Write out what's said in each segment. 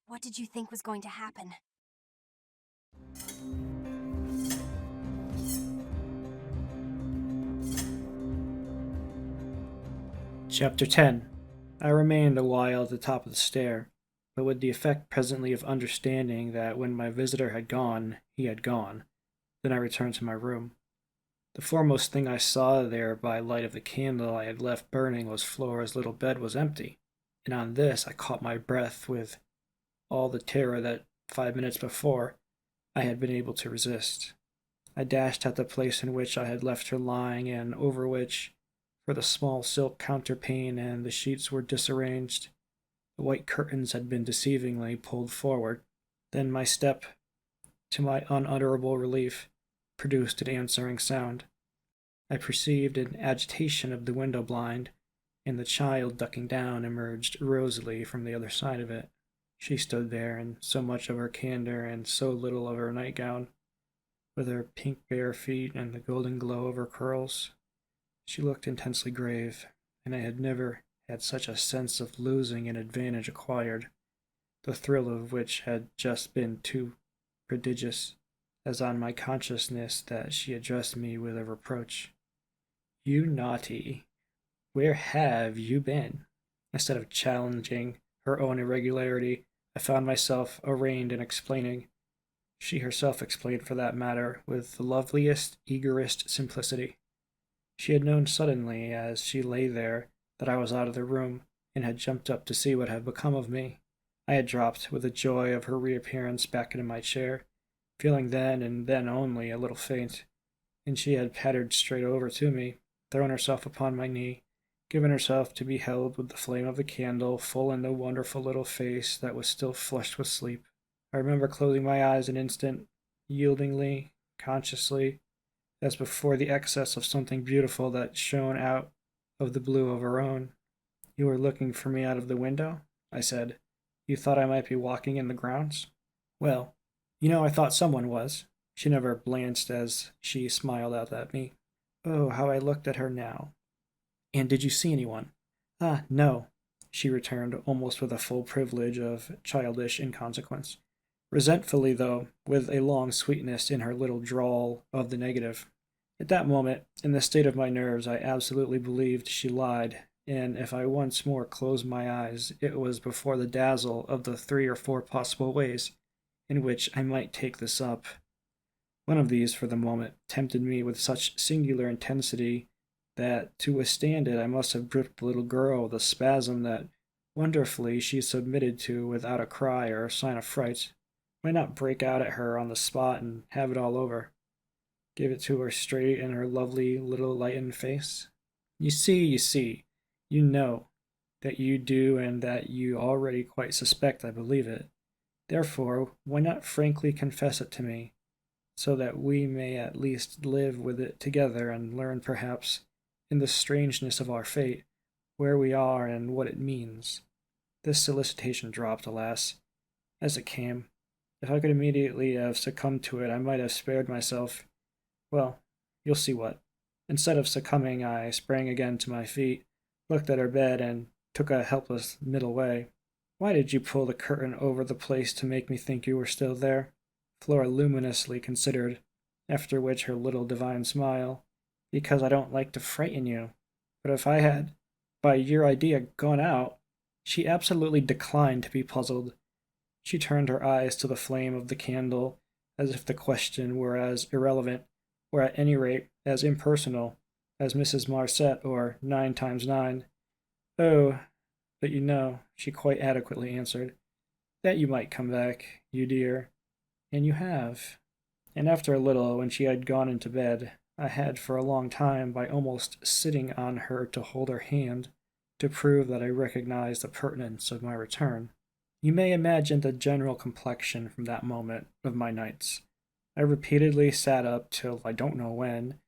What did you think was going to happen? Chapter 10. I remained a while at the top of the stair, but with the effect presently of understanding that when my visitor had gone, he had gone. Then I returned to my room. The foremost thing I saw there by light of the candle I had left burning was Flora's little bed was empty, and on this I caught my breath with all the terror that 5 minutes before I had been able to resist. I dashed at the place in which I had left her lying, and over which, for the small silk counterpane and the sheets were disarranged, the white curtains had been deceivingly pulled forward. Then my step, to my unutterable relief, produced an answering sound. I perceived an agitation of the window blind, and the child, ducking down, emerged rosily from the other side of it. She stood there in so much of her candor and so little of her nightgown, with her pink bare feet and the golden glow of her curls. She looked intensely grave, and I had never had such a sense of losing an advantage acquired, the thrill of which had just been too prodigious, as on my consciousness that she addressed me with a reproach. "You naughty, where have you been?" Instead of challenging her own irregularity, I found myself arraigned in explaining. She herself explained, for that matter, with the loveliest, eagerest simplicity. She had known suddenly, as she lay there, that I was out of the room, and had jumped up to see what had become of me. I had dropped, with the joy of her reappearance, back into my chair, feeling then and then only a little faint, and she had pattered straight over to me, thrown herself upon my knee, given herself to be held with the flame of the candle full in the wonderful little face that was still flushed with sleep. I remember closing my eyes an instant, yieldingly, consciously, as before the excess of something beautiful that shone out of the blue of her own. "You were looking for me out of the window?" I said. "You thought I might be walking in the grounds?" "Well, I thought someone was." She never blanched as she smiled out at me. Oh, how I looked at her now. "And did you see anyone?" "Ah, no," she returned, almost with a full privilege of childish inconsequence. Resentfully, though, with a long sweetness in her little drawl of the negative. At that moment, in the state of my nerves, I absolutely believed she lied, and if I once more closed my eyes, it was before the dazzle of the 3 or 4 possible ways in which I might take this up. One of these, for the moment, tempted me with such singular intensity that to withstand it I must have gripped the little girl with a spasm that wonderfully she submitted to without a cry or a sign of fright. Why not break out at her on the spot and have it all over? Give it to her straight in her lovely little lightened face? You know that you do and that you already quite suspect I believe it. Therefore, why not frankly confess it to me, so that we may at least live with it together and learn perhaps, in the strangeness of our fate, where we are and what it means." This solicitation dropped, alas, as it came. If I could immediately have succumbed to it, I might have spared myself. Well, you'll see what. Instead of succumbing, I sprang again to my feet, looked at her bed, and took a helpless middle way. "Why did you pull the curtain over the place to make me think you were still there?" Flora luminously considered, after which her little divine smile. "Because I don't like to frighten you. But if I had, by your idea, gone out—" She absolutely declined to be puzzled. She turned her eyes to the flame of the candle, as if the question were as irrelevant, or at any rate as impersonal, as Mrs. Marset or 9 times 9. "Oh, but she quite adequately answered, "that you might come back, you dear. And you have." And after a little, when she had gone into bed, I had for a long time, by almost sitting on her to hold her hand, to prove that I recognized the pertinence of my return. You may imagine the general complexion from that moment of my nights. I repeatedly sat up till I don't know when.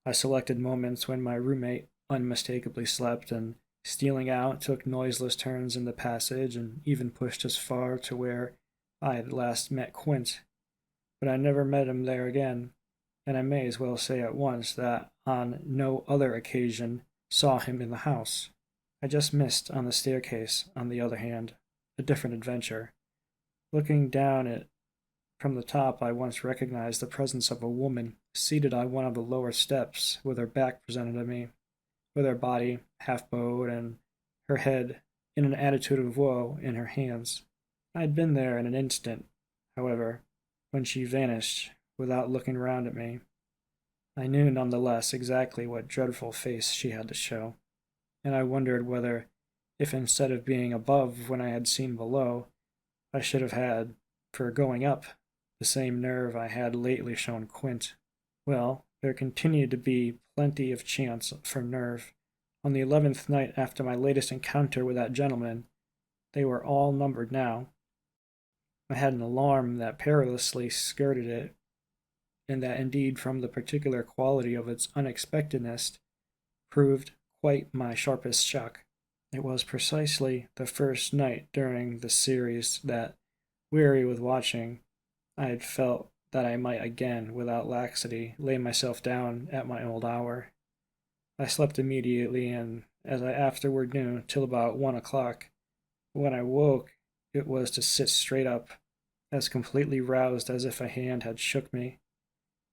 I selected moments when my roommate unmistakably slept, and stealing out, took noiseless turns in the passage, and even pushed as far to where I had last met Quint. But I never met him there again, and I may as well say at once that on no other occasion saw him in the house. I just missed on the staircase, on the other hand, a different adventure. Looking down it from the top, I once recognized the presence of a woman seated on one of the lower steps with her back presented to me, with her body half bowed and her head in an attitude of woe in her hands. I had been there in an instant, however, when she vanished without looking round at me. I knew none the less exactly what dreadful face she had to show, and I wondered whether, if instead of being above when I had seen below, I should have had, for going up, the same nerve I had lately shown Quint. Well, there continued to be plenty of chance for nerve. On the 11th night after my latest encounter with that gentleman, they were all numbered now. I had an alarm that perilously skirted it, and that indeed from the particular quality of its unexpectedness proved quite my sharpest shock. It was precisely the first night during the series that, weary with watching, I had felt that I might again, without laxity, lay myself down at my old hour. I slept immediately, and, as I afterward knew, till about 1 o'clock. When I woke, it was to sit straight up, as completely roused as if a hand had shook me.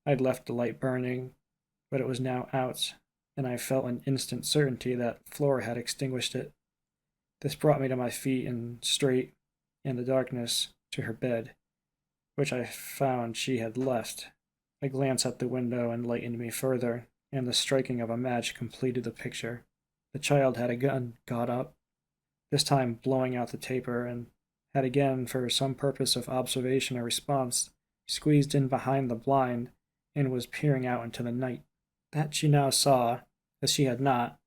I had left the light burning, but it was now out, and I felt an instant certainty that Flora had extinguished it. This brought me to my feet and straight, in the darkness, to her bed, which I found she had left. A glance at the window enlightened me further, and the striking of a match completed the picture. The child had again got up, this time blowing out the taper, and had again, for some purpose of observation or response, squeezed in behind the blind, and was peering out into the night. That she now saw, as she had not,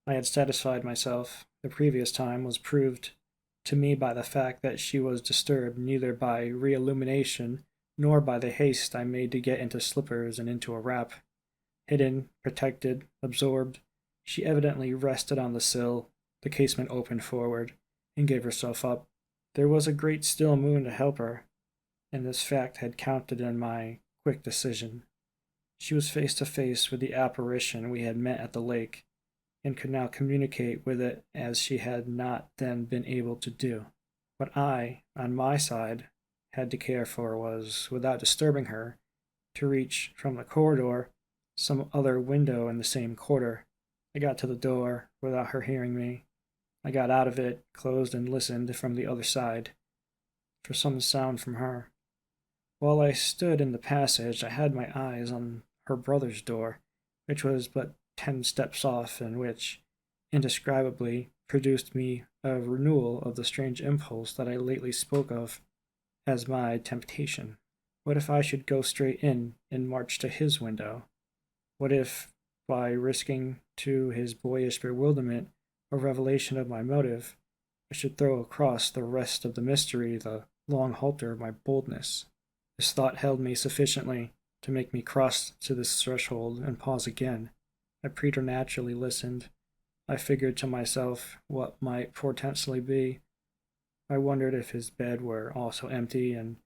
I had satisfied myself, the previous time, was proved to me by the fact that she was disturbed neither by re-illumination nor by the haste I made to get into slippers and into a wrap. Hidden, protected, absorbed, she evidently rested on the sill, the casement opened forward, and gave herself up. There was a great still moon to help her, and this fact had counted in my quick decision. She was face to face with the apparition we had met at the lake, and could now communicate with it as she had not then been able to do. What I, on my side, had to care for was, without disturbing her, to reach, from the corridor, some other window in the same quarter. I got to the door, without her hearing me. I got out of it, closed and listened from the other side, for some sound from her. While I stood in the passage, I had my eyes on her brother's door, which was but 10 steps off, and which, indescribably, produced me a renewal of the strange impulse that I lately spoke of as my temptation. What if I should go straight in and march to his window? What if, by risking to his boyish bewilderment a revelation of my motive, I should throw across the rest of the mystery the long halter of my boldness? This thought held me sufficiently to make me cross to this threshold and pause again. I preternaturally listened. I figured to myself what might potentially be. I wondered if his bed were also empty and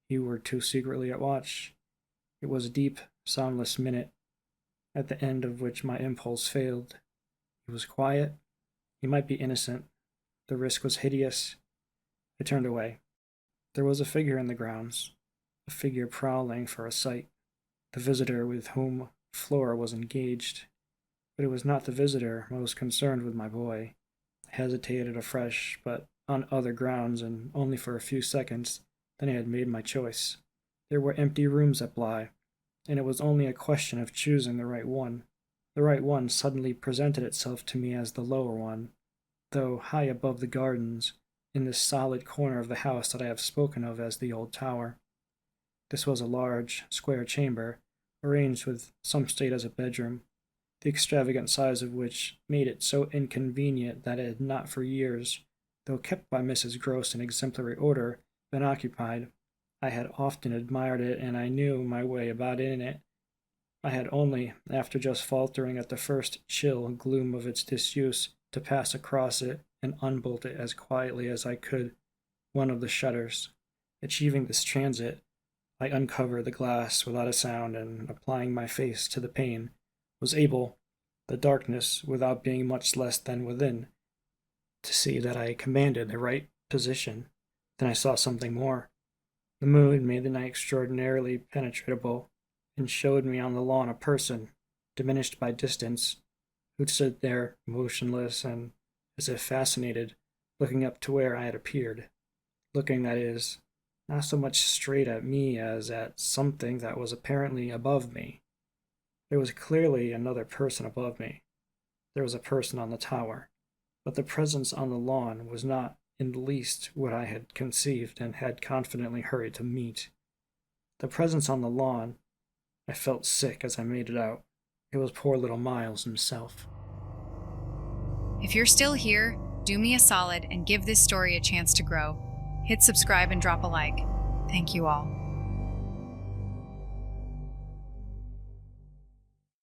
he were too secretly at watch. It was a deep, soundless minute, at the end of which my impulse failed. He was quiet. He might be innocent. The risk was hideous. I turned away. There was a figure in the grounds, a figure prowling for a sight, the visitor with whom Flora was engaged. But it was not the visitor most concerned with my boy. I hesitated afresh, but on other grounds, and only for a few seconds. Then I had made my choice. There were empty rooms at Bly, and it was only a question of choosing the right one. The right one suddenly presented itself to me as the lower one, though high above the gardens, in this solid corner of the house that I have spoken of as the old tower. This was a large, square chamber, arranged with some state as a bedroom, the extravagant size of which made it so inconvenient that it had not for years, though kept by Mrs. Gross in exemplary order, been occupied. I had often admired it, and I knew my way about in it. I had only, after just faltering at the first chill gloom of its disuse, to pass across it and unbolt it as quietly as I could one of the shutters. Achieving this transit, I uncovered the glass without a sound, and, applying my face to the pane, was able, the darkness without being much less than within, to see that I commanded the right position. Then I saw something more. The moon made the night extraordinarily penetrable, and showed me on the lawn a person, diminished by distance, who stood there motionless and as if fascinated, looking up to where I had appeared. Looking, that is, not so much straight at me as at something that was apparently above me. There was clearly another person above me. There was a person on the tower, but the presence on the lawn was not in the least what I had conceived and had confidently hurried to meet. The presence on the lawn, I felt sick as I made it out. It was poor little Miles himself. If you're still here, do me a solid and give this story a chance to grow. Hit subscribe and drop a like. Thank you all.